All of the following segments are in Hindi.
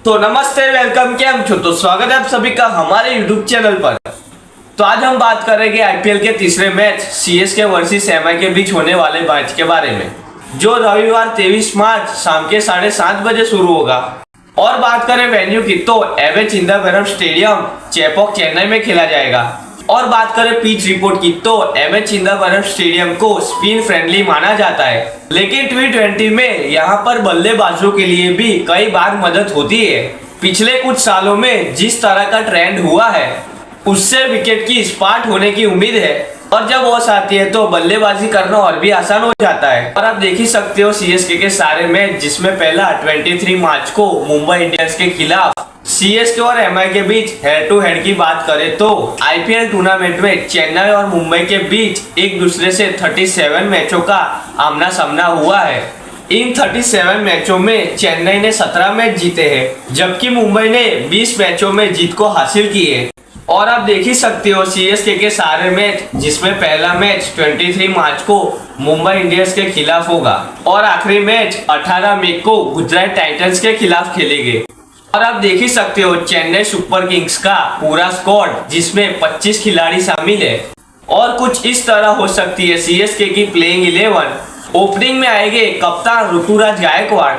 तो नमस्ते, वेलकम, केम छो। तो स्वागत है आप सभी का हमारे यूट्यूब चैनल पर। तो आज हम बात करेंगे आईपीएल के तीसरे मैच सीएसके वर्सेस एमआई के बीच होने वाले मैच के बारे में, जो रविवार 23 मार्च शाम के 7:30 बजे शुरू होगा। और बात करें वेन्यू की तो एवे चिदंबरम स्टेडियम, चेपॉक, चेन्नई में खेला जाएगा। और बात करें पिच रिपोर्ट की तो एवे चिदंबरम स्टेडियम को स्पिन फ्रेंडली माना जाता है, लेकिन टी20 में यहाँ पर बल्लेबाजों के लिए भी कई बार मदद होती है। पिछले कुछ सालों में जिस तरह का ट्रेंड हुआ है उससे विकेट की स्पाट होने की उम्मीद है, और जब ओस आती है तो बल्लेबाजी करना और भी आसान हो जाता है। और आप देख ही सकते हो सीएसके के सारे मैच, जिसमें पहला 23 मार्च को मुंबई इंडियंस के खिलाफ सीएसके और एमआई के बीच हेड टू हेड की बात करें तो आईपीएल टूर्नामेंट में चेन्नई और मुंबई के बीच एक दूसरे से 37 मैचों का आमना सामना हुआ है। इन 37 मैचों में चेन्नई ने 17 मैच जीते हैं, जबकि मुंबई ने 20 मैचों में जीत को हासिल की है। और आप देख ही सकते हो सीएसके के सारे मैच, जिसमें पहला मैच 23 मार्च को मुंबई इंडियंस के खिलाफ होगा और आखिरी मैच 18 मई को गुजरात टाइटंस के खिलाफ खेलेंगे। और आप देख ही सकते हो चेन्नई सुपर किंग्स का पूरा स्क्वाड, जिसमें 25 खिलाड़ी शामिल है। और कुछ इस तरह हो सकती है सीएसके की प्लेइंग 11। ओपनिंग में आएंगे कप्तान ऋतुराज गायकवाड़,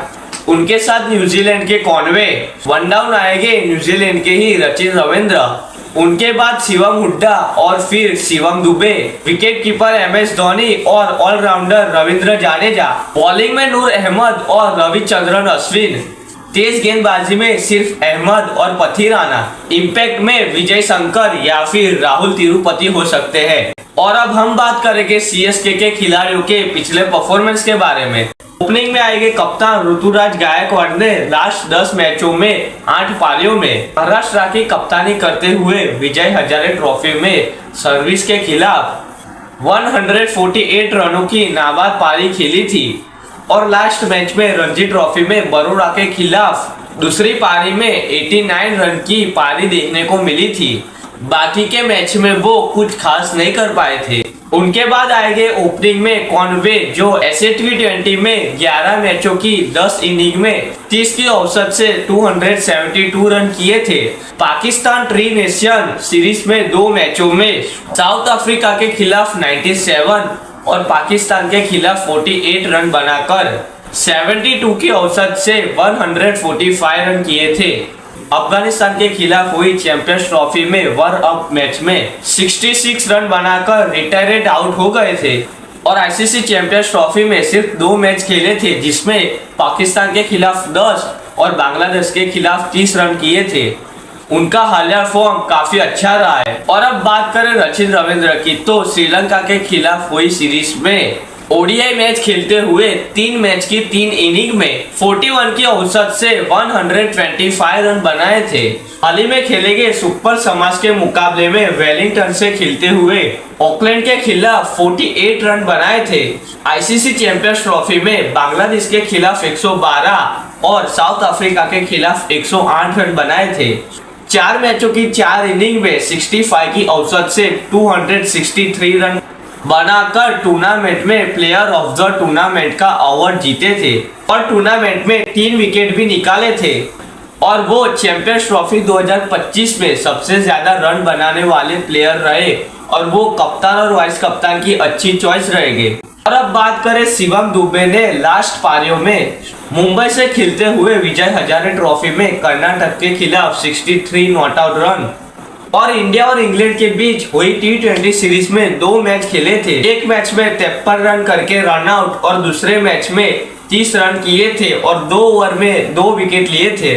उनके साथ न्यूजीलैंड के कॉनवे। वन डाउन आएंगे न्यूजीलैंड के ही रचिन रविंद्र, उनके बाद शिवम हुड्डा और फिर Shivam Dubey. Wicket keeper MS Dhoni और ऑलराउंडर रविंद्र जाडेजा। बॉलिंग में नूर अहमद और रविचंद्रन अश्विन। तेज गेंदबाजी में सिर्फ अहमद और पथी राणा। इम्पैक्ट में विजय शंकर या फिर राहुल तिरुपति हो सकते हैं। और अब हम बात करेंगे सीएसके के खिलाड़ियों के पिछले परफॉर्मेंस के बारे में। ओपनिंग में आएंगे कप्तान ऋतुराज गायकवाड़ ने लास्ट 10 मैचों में 8 पारियों में महाराष्ट्र की कप्तानी करते हुए विजय हजारे ट्रॉफी में सर्विस के खिलाफ 148 रनों की नाबाद पारी खेली थी। और लास्ट मैच में रणजी ट्रॉफी में बड़ौदा के खिलाफ दूसरी पारी में 89 रन की पारी देखने को मिली थी। बाकी के मैच में वो कुछ खास नहीं कर पाए थे। उनके बाद आएंगे ओपनिंग में कॉनवे, जो ऐसे टी20 में 11 मैचों की 10 इनिंग में 30 की औसत से 272 रन किए थे। पाकिस्तान ट्री नेशन सीरीज में 2 मैचों में साउथ अफ्रीका के खिलाफ 97 और पाकिस्तान के खिलाफ 48 रन बनाकर 72 की औसत से 145 रन किए थे। अफगानिस्तान के खिलाफ हुई चैंपियंस ट्रॉफी में वर्ल्ड अप मैच में 66 रन बनाकर रिटायर्ड आउट हो गए थे। और आईसीसी चैंपियंस ट्रॉफी में सिर्फ 2 मैच खेले थे, जिसमें पाकिस्तान के खिलाफ 10 और बांग्लादेश के खिलाफ 30 रन किए थे। उनका हालिया फॉर्म काफी अच्छा रहा है। और अब बात करें रचिन रविंद्र की तो श्रीलंका के खिलाफ हुई सीरीज में ओडीआई मैच खेलते हुए 3 मैच की 3 इनिंग में 41 की औसत से 125 रन बनाए थे। हाल ही में खेले गए सुपर समाज के मुकाबले में वेलिंगटन से खेलते हुए ऑकलैंड के खिलाफ 48 रन बनाए थे। आईसीसी चैंपियंस ट्रॉफी में बांग्लादेश के खिलाफ 112 और साउथ अफ्रीका के खिलाफ 108 रन बनाए थे। 4 मैचों की 4 इनिंग में 65 की औसत से 263 रन बनाकर टूर्नामेंट में प्लेयर ऑफ द टूर्नामेंट का अवार्ड जीते थे। और टूर्नामेंट में 3 विकेट भी निकाले थे। और वो चैंपियंस ट्रॉफी 2025 में सबसे ज्यादा रन बनाने वाले प्लेयर रहे, और वो कप्तान और वाइस कप्तान की अच्छी चॉइस रहेंगे। और अब बात करें शिवम दुबे ने लास्ट पारियों में मुंबई से खेलते हुए विजय हजारे ट्रॉफी में कर्नाटक के खिलाफ 63 नॉट आउट रन। और इंडिया और इंग्लैंड के बीच हुई टी20 सीरीज में 2 मैच खेले थे। एक मैच में 53 रन करके रन आउट और दूसरे मैच में 30 रन किए थे और 2 ओवर में 2 विकेट लिए थे।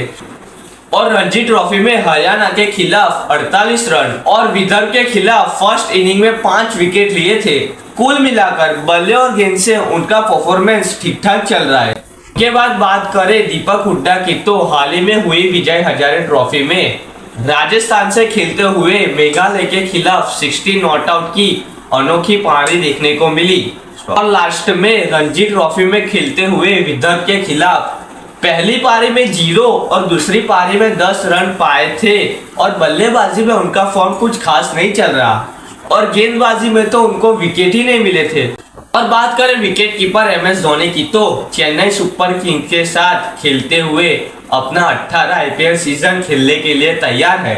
और रणजी ट्रॉफी में हरियाणा के खिलाफ 48 रन और विदर्भ के खिलाफ फर्स्ट इनिंग में 5 विकेट लिए थे। कुल मिलाकर बल्ले और गेंद से उनका परफॉर्मेंस ठीक ठाक चल रहा है। के बाद बात करें दीपक हुड्डा की तो हाल ही में हुई विजय हजारे ट्रॉफी में राजस्थान से खेलते हुए मेघालय के खिलाफ 60 नॉट आउट की अनोखी पारी देखने को मिली। और लास्ट में रणजी ट्रॉफी में खेलते हुए विदर्भ के खिलाफ पहली पारी में 0 और दूसरी पारी में 10 रन पाए थे। और बल्लेबाजी में उनका फॉर्म कुछ खास नहीं चल रहा, और गेंदबाजी में तो उनको विकेट ही नहीं मिले थे। और बात करें विकेट कीपर MS धोनी की तो चेन्नई सुपर किंग्स के साथ खेलते हुए अपना 18 IPL सीजन खेलने के लिए तैयार है।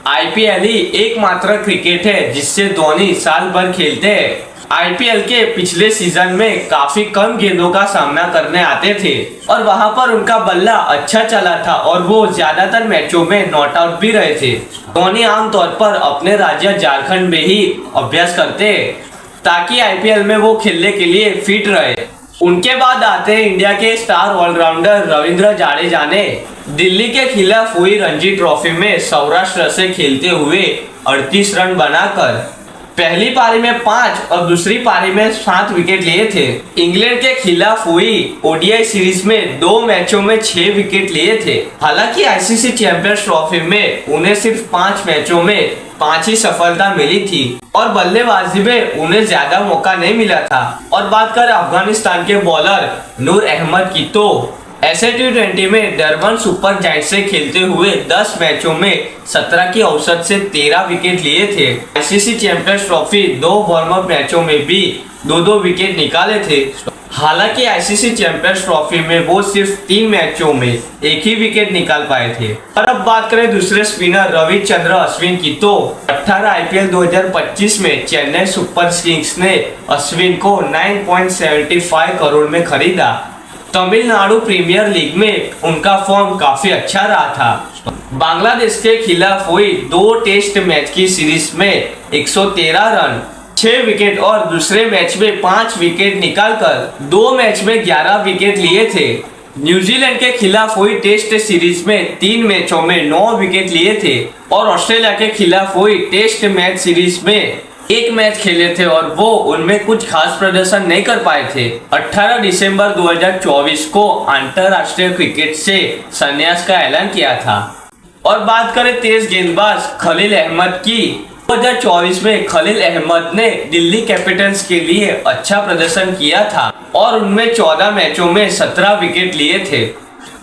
IPL ही एकमात्र क्रिकेट है जिससे धोनी साल भर खेलते हैं। IPL के पिछले सीजन में काफी कम गेंदों का सामना करने आते थे और वहां पर उनका बल्ला अच्छा चला था और वो ज्यादातर मैचों में नॉट आउट भी रहे थे। धोनी आमतौर पर अपने राज्य झारखंड में ही अभ्यास करते हैं ताकि IPL में वो खेलने के लिए फिट रहे। उनके बाद आते हैं इंडिया के स्टार ऑलराउंडर रविंद्र जाडेजा ने दिल्ली के खिलाफ हुई रणजी ट्रॉफी में सौराष्ट्र से खेलते हुए 38 रन बनाकर पहली पारी में 5 और दूसरी पारी में 7 विकेट लिए थे। इंग्लैंड के खिलाफ हुई ODI सीरीज में 2 मैचों में 6 विकेट लिए थे। हालांकि ICC चैंपियंस ट्रॉफी में उन्हें सिर्फ 5 मैचों में 5 ही सफलता मिली थी और बल्लेबाजी में उन्हें ज्यादा मौका नहीं मिला था। और बात करें अफगानिस्तान के बॉलर नूर अहमद की तो ऐसे T20 में डरबन सुपर जायंट्स से खेलते हुए 10 मैचों में 17 की औसत से 13 विकेट लिए थे। ICC champions trophy 2 warm up मैचों में भी 2-2 विकेट निकाले थे। हालांकि ICC चैंपियंस ट्रॉफी में वो सिर्फ 3 मैचों में 1 ही विकेट निकाल पाए थे। और अब बात करें दूसरे स्पिनर रविचंद्र अश्विन की तो 18 IPL 2025 में चेन्नई सुपर किंग्स ने अश्विन को 9.75 करोड़ में खरीदा। तमिलनाडु प्रीमियर लीग में उनका फॉर्म काफी अच्छा रहा था। बांग्लादेश के खिलाफ हुई 2 टेस्ट मैच की सीरीज में 113 रन 6 विकेट और दूसरे मैच में 5 विकेट निकालकर 2 मैच में 11 विकेट लिए थे। न्यूजीलैंड के खिलाफ हुई टेस्ट सीरीज में 3 मैचों में 9 विकेट लिए थे और ऑस्ट्रेलिया के खिलाफ हुई टेस्ट मैच सीरीज में 1 मैच खेले थे और वो उनमें कुछ खास प्रदर्शन नहीं कर पाए थे। 18 दिसंबर 2024 को अंतरराष्ट्रीय क्रिकेट से संन्यास का ऐलान किया था। और बात करें तेज गेंदबाज खलील अहमद की 2024 में खलील अहमद ने दिल्ली कैपिटल्स के लिए अच्छा प्रदर्शन किया था और उनमें 14 मैचों में 17 विकेट लिए थे।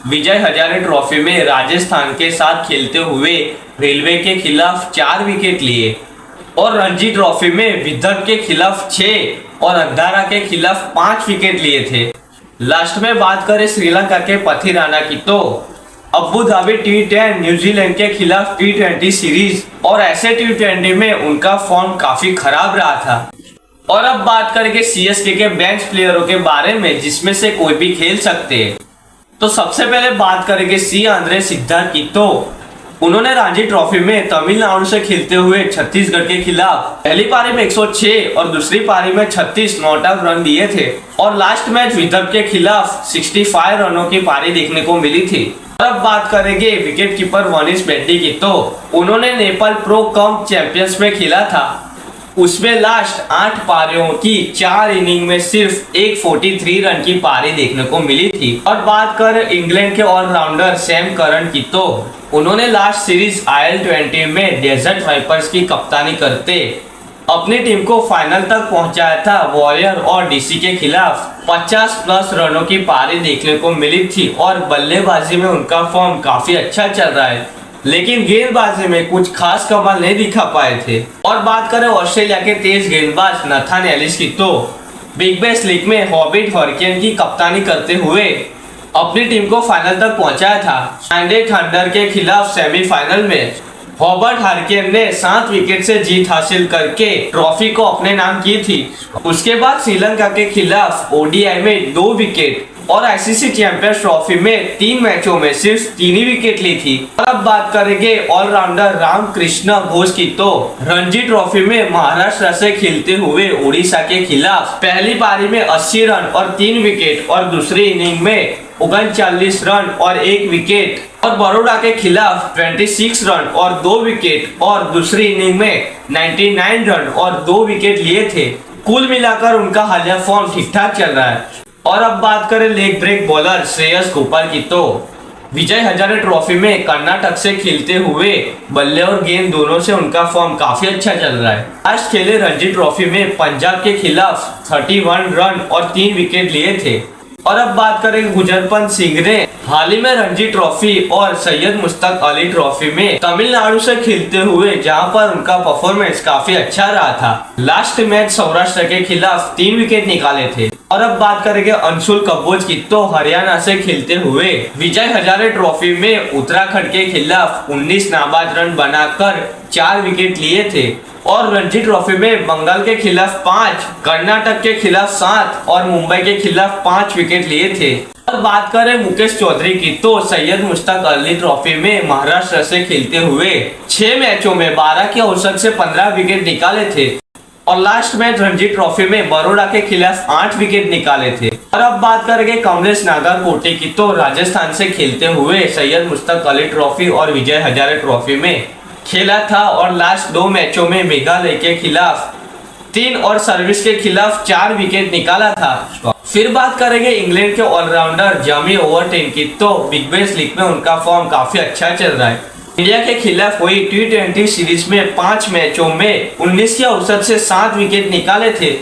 विजय हजारे ट्रॉफी में राजस्थान के साथ खेलते हुए रेलवे के खिलाफ 4 विकेट लिए और रणजी ट्रॉफी में विदर्भ के खिलाफ 6 और अंधारा के खिलाफ 5 विकेट लिए थे। लास्ट में बात करें श्रीलंका के पथिराना की तो अबू धाबी T10 न्यूजीलैंड के खिलाफ T20 सीरीज और ऐसे T20 में उनका फॉर्म काफी खराब रहा था। और अब बात करेंगे CSK के बेंच प्लेयरों के बारे में जिसमें से कोई भी खेल सकते हैं। तो सबसे पहले बात करेंगे C आंद्रे सिद्धार्थ की तो उन्होंने रणजी ट्रॉफी में तमिलनाडु से खेलते हुए छत्तीसगढ़ के खिलाफ पहली पारी में 106 और दूसरी पारी में 36 नॉट आउट रन दिए थे और लास्ट मैच विदर्भ के खिलाफ 65 रनों की पारी देखने को मिली थी। और अब बात करेंगे विकेट कीपर वनीश बेट्टी की तो उन्होंने नेपाल प्रो कप चैंपियंस में खेला था। उसमें लास्ट 8 पारियों की 4 इनिंग में सिर्फ 43 रन की पारी देखने को मिली थी। और बात कर इंग्लैंड के ऑलराउंडर सैम करन की तो उन्होंने लास्ट सीरीज IL20 में डेजर्ट वाइपर्स की कप्तानी करते अपनी टीम को फाइनल तक पहुंचाया था। वॉरियर और DC के खिलाफ 50+ रनों की पारी देखने को मिली थी और बल्लेबाजी में उनका फॉर्म काफी अच्छा चल रहा है, लेकिन गेंदबाजी में कुछ खास कमाल नहीं दिखा पाए थे। और बात करें ऑस्ट्रेलिया के तेज गेंदबाज नाथन एलिस की तो बिग बैश लीग में हॉबिट हरिकेन की कप्तानी करते हुए अपनी टीम को फाइनल तक पहुंचाया था। सैंडी थंडर के खिलाफ सेमीफाइनल में हॉबर्ट हरिकेन ने 7 विकेट से जीत हासिल करके ट्रॉफी को अपने नाम की थी। उसके बाद श्रीलंका के खिलाफ ODI में 2 विकेट और ICC चैंपियंस ट्रॉफी में 3 मैचों में सिर्फ 3 ही विकेट ली थी। और अब बात करेंगे ऑलराउंडर रामकृष्ण घोष की तो रणजी ट्रॉफी में महाराष्ट्र से खेलते हुए उड़ीसा के खिलाफ पहली पारी में 80 रन और 3 विकेट और दूसरी इनिंग में 39 रन और 1 विकेट और बड़ौदा के खिलाफ 26 रन और 2 विकेट और दूसरी इनिंग में 99 रन और 2 विकेट लिए थे। कुल मिलाकर उनका हालिया फॉर्म ठीक ठाक चल रहा है। और अब बात करें leg break bowler Shreyas Gopal की तो विजय हजारे ट्रॉफी में कर्नाटक से खेलते हुए बल्ले और गेंद दोनों से उनका फॉर्म काफी अच्छा चल रहा है। लास्ट खेले रणजी ट्रॉफी में पंजाब के खिलाफ 31 रन और 3 विकेट लिए थे। और अब बात करें गुरजरपन सिंह ने हाल ही में रणजी ट्रॉफी और सैयद मुश्ताक अली ट्रॉफी में तमिलनाडु से खेलते हुए, जहां पर उनका परफॉर्मेंस काफी अच्छा रहा था। लास्ट मैच सौराष्ट्र के खिलाफ 3 विकेट निकाले थे। और अब बात करेंगे अंशुल कंबोज की, तो हरियाणा से खेलते हुए विजय हजारे ट्रॉफी में उत्तराखंड के खिलाफ 19 नाबाद रन बनाकर 4 विकेट लिए थे और रणजी ट्रॉफी में बंगाल के खिलाफ 5, कर्नाटक के खिलाफ 7 और मुंबई के खिलाफ 5 विकेट लिए थे। और बात करें मुकेश चौधरी की, तो सैयद मुश्ताक अली ट्रॉफी में महाराष्ट्र से खेलते हुए 6 मैचों में 12 के औसत से 15 विकेट निकाले थे और लास्ट मैच रणजी ट्रॉफी में बड़ौदा के खिलाफ 8 विकेट निकाले थे। और अब बात करेंगे कमलेश नागरकोटे की, तो राजस्थान से खेलते हुए सैयद मुश्ताक अली ट्रॉफी और विजय हजारे ट्रॉफी में खेला था और लास्ट 2 मैचों में मेघालय के खिलाफ 3 और सर्विस के खिलाफ 4 विकेट निकाला था। फिर बात करेंगे इंग्लैंड के ऑलराउंडर जमी ओवरटन की, तो बिग बैश लीग में उनका फॉर्म काफी अच्छा चल रहा है। इंडिया के खिलाफ हुई T20 सीरीज में 5 मैचों में 19 के औसत से 7 विकेट निकाले थे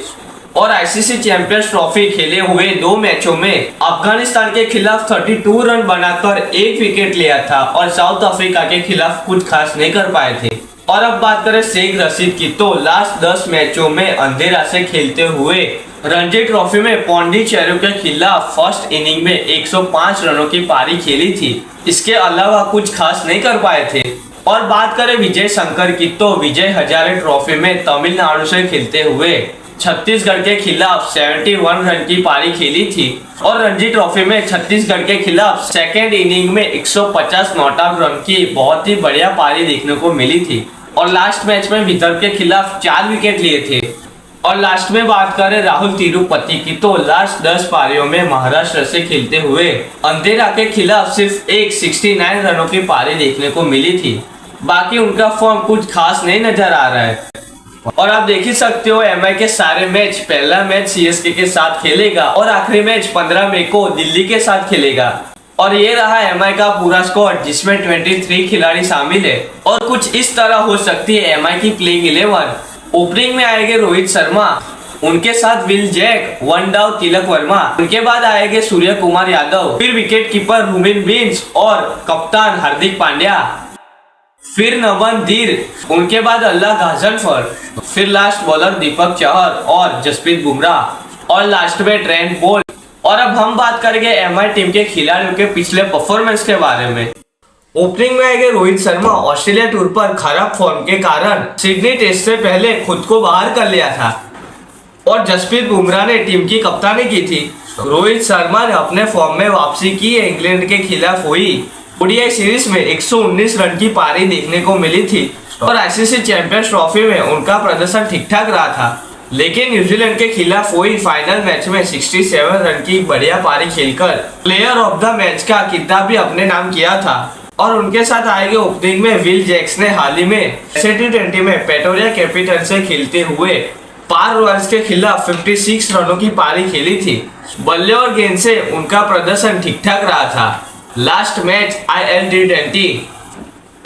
और आईसीसी चैंपियंस ट्रॉफी खेले हुए 2 मैचों में अफगानिस्तान के खिलाफ 32 रन बनाकर 1 विकेट लिया था और साउथ अफ्रीका के खिलाफ कुछ खास नहीं कर पाए थे। और अब बात करें शेख रशीद की, तो लास्ट 10 मैचों में अंधेरा से खेलते हुए रणजी ट्रॉफी में पौंडीचेरी के खिलाफ फर्स्ट इनिंग में 105 रनों की पारी खेली थी। इसके अलावा कुछ खास नहीं कर पाए थे। और बात करें विजय शंकर की, तो विजय हजारे ट्रॉफी में तमिलनाडु से खेलते हुए छत्तीसगढ़ के खिलाफ 71 रन की पारी खेली थी और रणजी ट्रॉफी में छत्तीसगढ़ के खिलाफ सेकेंड इनिंग में 150 नॉट आउट रन की बहुत ही बढ़िया पारी देखने को मिली थी और लास्ट मैच में विदर्भ के खिलाफ 4 विकेट लिए थे। और लास्ट में बात करें राहुल तिरुपति की, तो लास्ट 10 पारियों में महाराष्ट्र से खेलते हुए अंधेरा के खिलाफ सिर्फ एक 69 रनों की पारी देखने को मिली थी। बाकी उनका फॉर्म कुछ खास नहीं नजर आ रहा है। और आप देख ही सकते हो एमआई के सारे मैच, पहला मैच सीएसके के साथ खेलेगा और आखिरी मैच 15 मई को दिल्ली के साथ खेलेगा। और ये रहा एमआई का पूरा स्क्वाड, जिसमें 23 खिलाड़ी शामिल है और कुछ इस तरह हो सकती है एमआई की प्लेइंग 11। ओपनिंग में आएंगे रोहित शर्मा, उनके साथ will Jack, one down Tilak Varma, उनके बाद आएंगे सूर्य कुमार यादव, फिर विकेट कीपर रुबिन बिन्स और कप्तान हार्दिक पांड्या, फिर नमन धीर, उनके बाद अल्लाह गाजनफर, फिर लास्ट बॉलर दीपक चहर और जसप्रीत बुमराह और लास्ट में ट्रेंट बोल्ट। और अब हम बात करेंगे एमआई टीम के खिलाड़ियों के पिछले परफॉर्मेंस के बारे में। ओपनिंग में आएंगे रोहित शर्मा, ऑस्ट्रेलिया टूर पर खराब फॉर्म के कारण सिडनी टेस्ट से पहले खुद को बाहर कर लिया था और जसप्रीत बुमराह ने टीम की कप्तानी की थी। रोहित शर्मा ने अपने फॉर्म में वापसी की है। इंग्लैंड के खिलाफ हुई ओडीआई सीरीज में 119 रन की पारी देखने को मिली थी और आईसीसी चैंपियंस ट्रॉफी में उनका प्रदर्शन ठीक ठाक रहा था, लेकिन न्यूजीलैंड के खिलाफ हुई फाइनल मैच में 67 रन की बढ़िया पारी खेलकर प्लेयर ऑफ द मैच का खिताब भी अपने नाम किया था। और उनके साथ आएंगे ओपनिंग में विल जैक्स ने हाल ही में T20 में पेटोरिया कैपिटल से खेलते हुए पार रॉयल्स के खिलाफ 56 रनों की पारी खेली थी। बल्ले और गेंद से उनका प्रदर्शन ठीक ठाक रहा था। Last match ILT20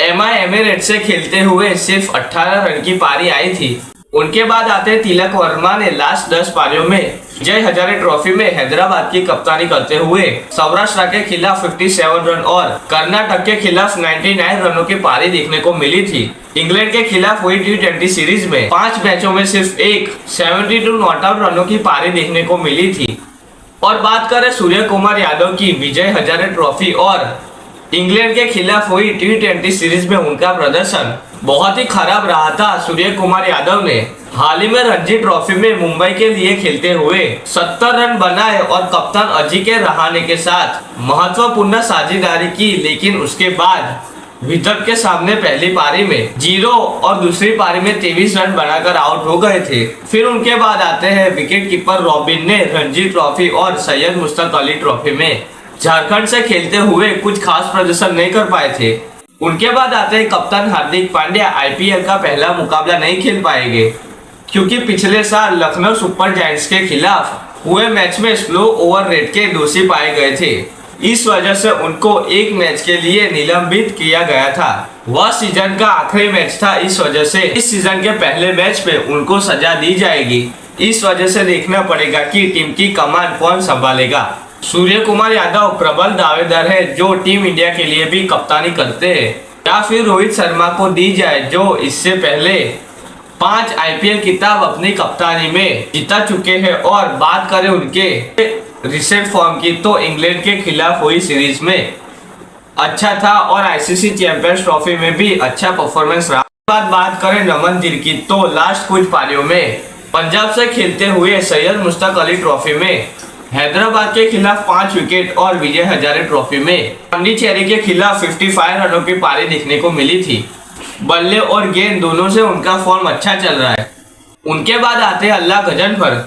MI emirate से खेलते हुए सिर्फ 18 रन की पारी आई थी। उनके बाद आते तिलक वर्मा ने लास्ट 10 पारियों में विजय हजारे ट्रॉफी में हैदराबाद की कप्तानी करते हुए सौराष्ट्र के खिलाफ 57 रन और कर्नाटक के खिलाफ 99 रनों की पारी देखने को मिली थी। इंग्लैंड के खिलाफ हुई T20 सीरीज में 5 मैचों में सिर्फ एक 72 नॉट आउट रनों की पारी देखने को मिली थी। और बात करें सूर्य कुमार यादव की, विजय हजारे ट्रॉफी और इंग्लैंड के खिलाफ हुई T20 सीरीज में उनका प्रदर्शन बहुत ही खराब रहा था। सूर्य कुमार यादव ने हाल ही में रणजी ट्रॉफी में मुंबई के लिए खेलते हुए 70 रन बनाए और कप्तान अजिंक्य रहाणे के साथ महत्वपूर्ण साझेदारी की, लेकिन उसके बाद विदर्भ के सामने पहली पारी में 0 और दूसरी पारी में 23 रन बनाकर आउट हो गए थे। फिर उनके बाद आते हैं विकेट कीपर रॉबिन ने रणजी ट्रॉफी और सैयद मुश्ताक अली ट्रॉफी में झारखंड से खेलते हुए कुछ खास प्रदर्शन नहीं कर पाए थे। उनके बाद आते हैं कप्तान हार्दिक पांड्या, आईपीएल का पहला मुकाबला नहीं खेल पाएंगे क्योंकि पिछले साल लखनऊ सुपर जायंट्स के खिलाफ हुए मैच में स्लो ओवर रेट के दोषी पाए गए थे। इस वजह से उनको एक मैच के लिए निलंबित किया गया था। वह सीजन का आखिरी मैच था, इस वजह से इस सीजन के पहले मैच में उनको सजा दी जाएगी। इस वजह से देखना पड़ेगा कि टीम की कमान कौन संभालेगा। सूर्य कुमार यादव प्रबल दावेदार है जो टीम इंडिया के लिए भी कप्तानी करते हैं, या फिर रोहित शर्मा को दी जाए जो इससे पहले 5 आईपीएल खिताब अपनी कप्तानी में जीता चुके हैं। और बात करें उनके रिसेंट फॉर्म की तो इंग्लैंड के खिलाफ हुई सीरीज में अच्छा था और आईसीसी चैंपियंस ट्रॉफी में भी अच्छा परफॉर्मेंस रहा। बात करें नमन गिल की तो लास्ट कुछ पारियों में पंजाब से खेलते हुए सैयद मुश्ताक अली ट्रॉफी में हैदराबाद के खिलाफ 5 विकेट और विजय हजारे ट्रॉफी में पांडिचेरी के खिलाफ 55 रनों की पारी देखने को मिली थी। बल्ले और गेंद दोनों से उनका फॉर्म अच्छा चल रहा है। उनके बाद आते हैं अल्लाह गजन पर।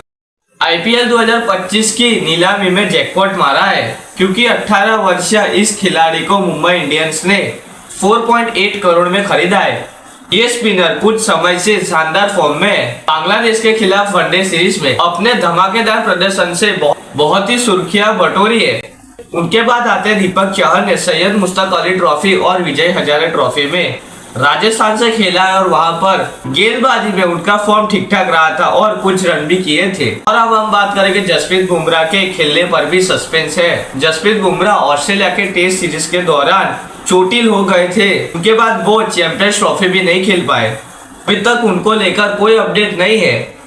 आईपीएल 2025 की नीलामी में जैकपॉट मारा है क्योंकि 18 वर्षीय इस खिलाड़ी को मुंबई इंडियंस ने 4.8 करोड़ में खरीदा है। ये स्पिनर कुछ समय से शानदार फॉर्म में बांग्लादेश के खिलाफ वनडे सीरीज में अपने धमाकेदार प्रदर्शन से बहुत ही सुर्खियां बटोरी है। उनके बाद आते दीपक चहर ने सैयद मुश्ताक अली ट्रॉफी और विजय हजारे ट्रॉफी में राजस्थान से खेला है और वहां पर गेंदबाजी में उनका फॉर्म ठीक ठाक रहा था और कुछ रन भी किए थे। और अब हम बात करेंगे जसप्रीत बुमराह के खेलने पर भी सस्पेंस है। जसप्रीत बुमराह ऑस्ट्रेलिया के टेस्ट सीरीज के दौरान चोटिल हो गए थे, उनके बाद वो चैंपियंस ट्रॉफी भी नहीं खेल पाए। अभी तक उनको लेकर कोई अपडेट नहीं है।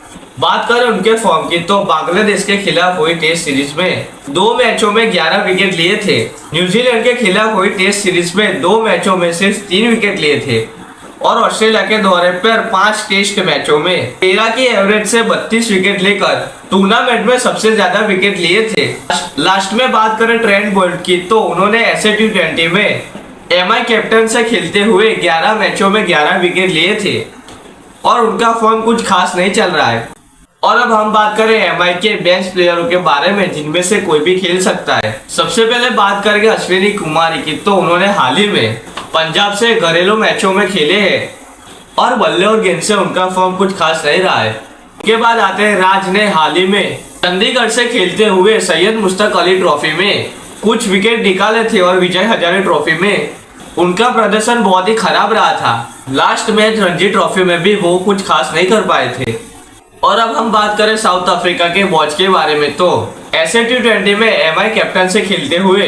बात करें उनके फॉर्म की तो बांग्लादेश के खिलाफ हुई टेस्ट सीरीज में 2 मैचों में 11 विकेट लिए थे। न्यूजीलैंड के खिलाफ हुई टेस्ट सीरीज में 2 मैचों में सिर्फ 3 विकेट लिए थे और ऑस्ट्रेलिया के दौरे पर 5 टेस्ट मैचों में 13 की एवरेज से 32 विकेट लेकर टूर्नामेंट में सबसे ज्यादा विकेट लिए थे। लास्ट में बात करें ट्रेंट बोल्ट की तो उन्होंने ऐसे T20 में एमआई कैप्टन से खेलते हुए 11 मैचों में 11 विकेट लिए थे और उनका फॉर्म कुछ खास नहीं चल रहा है। और अब हम बात करें एमआई के बेंच प्लेयरों के बारे में जिनमें से कोई भी खेल सकता है। सबसे पहले बात करेंगे अश्विनी कुमार की तो उन्होंने हाल ही में पंजाब से घरेलू मैचों में खेले हैं और बल्ले और गेंद से उनका फॉर्म कुछ खास नहीं रहा है। उसके बाद आते हैं राज ने हाल ही में चंडीगढ़ से खेलते हुए सैयद मुश्ताक अली ट्रॉफी में कुछ विकेट निकाले थे और विजय हजारे ट्रॉफी में उनका प्रदर्शन बहुत ही खराब रहा था। लास्ट मैच रणजी ट्रॉफी में भी वो कुछ खास नहीं कर पाए थे। और अब हम बात करें साउथ अफ्रीका के वॉच के बारे में तो ऐसे T20 में एमआई कैप्टन से खेलते हुए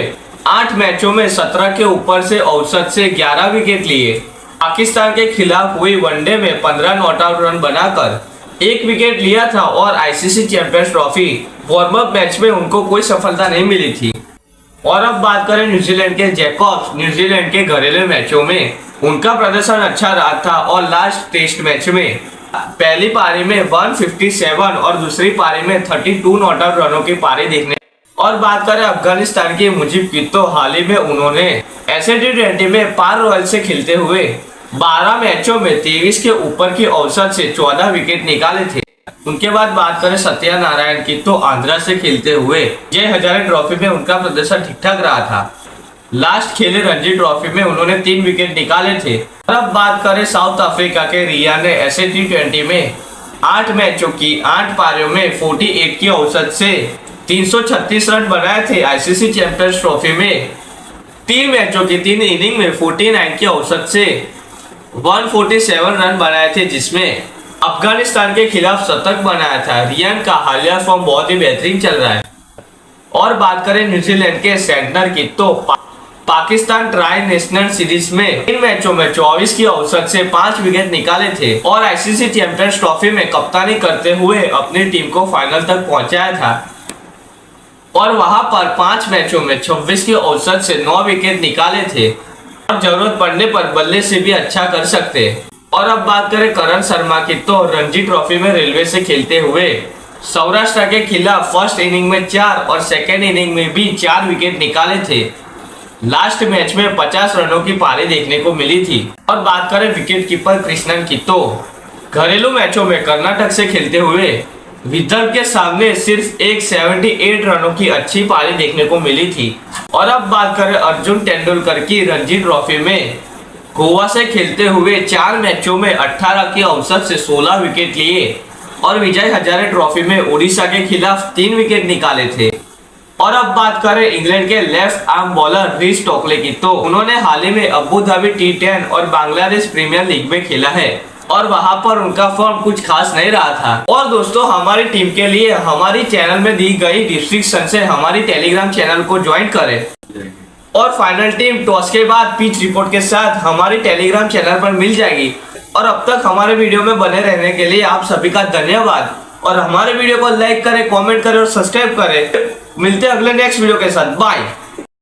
8 मैचों में 17 के ऊपर से औसत से 11 विकेट लिए। पाकिस्तान के खिलाफ हुई वनडे में 15 नॉट आउट रन बनाकर 1 विकेट लिया था और ICC champions trophy warm up match में उनको कोई सफलता नहीं मिली थी। और अब बात करें न्यूजीलैंड के जैकॉब्स। न्यूजीलैंड के घरेलू मैचों में उनका प्रदर्शन अच्छा रहा था और लास्ट टेस्ट मैच में पहली पारी में 157 और दूसरी पारी में 32 नॉट आउट रनों की पारी देखने। और बात करें अफगानिस्तान के मुजीब की तो हाल ही में उन्होंने ऐसे T20 में पार रॉयल से खेलते हुए 12 मैचों में 23 के ऊपर की औसत से 14 विकेट निकाले थे। उनके बाद बात करें सत्यनारायण की तो आंध्रा से खेलते हुए विजय हजारे ट्रॉफी में उनका प्रदर्शन ठीक ठाक रहा था। लास्ट खेले रणजी ट्रॉफी में उन्होंने 3 विकेट निकाले थे। और अब बात करें साउथ अफ्रीका के रिया ने ऐसे T20 में 8 मैचों की 8 पारियों में 48 की औसत से 336 रन बनाए थे। आईसीसी चैंपियंस ट्रॉफी में 3 मैचों की 3 इनिंग में 49 की औसत से 147 रन बनाए थे, जिसमें अफगानिस्तान के खिलाफ शतक बनाया था। रियान का हालिया फॉर्म बहुत ही बेहतरीन चल रहा है। और बात करें न्यूजीलैंड के सेंटनर की तो पाकिस्तान ट्राई नेशनल सीरीज में 3 मैचों में 24 की औसत से 5 विकेट निकाले थे और आईसीसी चैंपियंस ट्रॉफी में कप्तानी करते हुए अपनी टीम को फाइनल तक पहुंचाया था और वहां पर 5 मैचों में 26 की औसत से 9 विकेट निकाले थे और जरूरत पड़ने पर बल्ले से भी अच्छा कर सकते। और अब बात करें करण शर्मा की तो रणजी ट्रॉफी में रेलवे से खेलते हुए सौराष्ट्र के खिलाफ फर्स्ट इनिंग में 4 और सेकेंड इनिंग में भी 4 विकेट निकाले थे। लास्ट मैच में 50 रनों की पारी देखने को मिली थी। और बात करें विकेट कीपर कृष्णन की तो घरेलू मैचों में कर्नाटक से खेलते हुए विदर्भ के सामने सिर्फ एक 78 रनों की अच्छी पारी देखने को मिली थी। और अब बात करें अर्जुन तेंदुलकर की रणजी ट्रॉफी में गोवा से खेलते हुए 4 मैचों में 18 की औसत से 16 विकेट लिए और विजय हजारे ट्रॉफी में ओडिशा के खिलाफ 3 विकेट निकाले थे। और अब बात करें इंग्लैंड के लेफ्ट आर्म बॉलर रिच स्टोक्ले की तो उन्होंने हाल ही में अबू धाबी T10 और बांग्लादेश प्रीमियर लीग में खेला है और वहां पर उनका फॉर्म कुछ खास नहीं रहा था। और दोस्तों हमारी टीम के लिए हमारी चैनल में दी गई डिस्क्रिप्शन से हमारी टेलीग्राम चैनल को ज्वाइन करें और फाइनल टीम टॉस के बाद पिच रिपोर्ट के साथ हमारी टेलीग्राम चैनल पर मिल जाएगी। और अब तक हमारे वीडियो में बने रहने के लिए आप सभी का धन्यवाद और हमारे वीडियो को लाइक करें, कमेंट करें और सब्सक्राइब करें। मिलते हैं अगले नेक्स्ट वीडियो के साथ। बाय।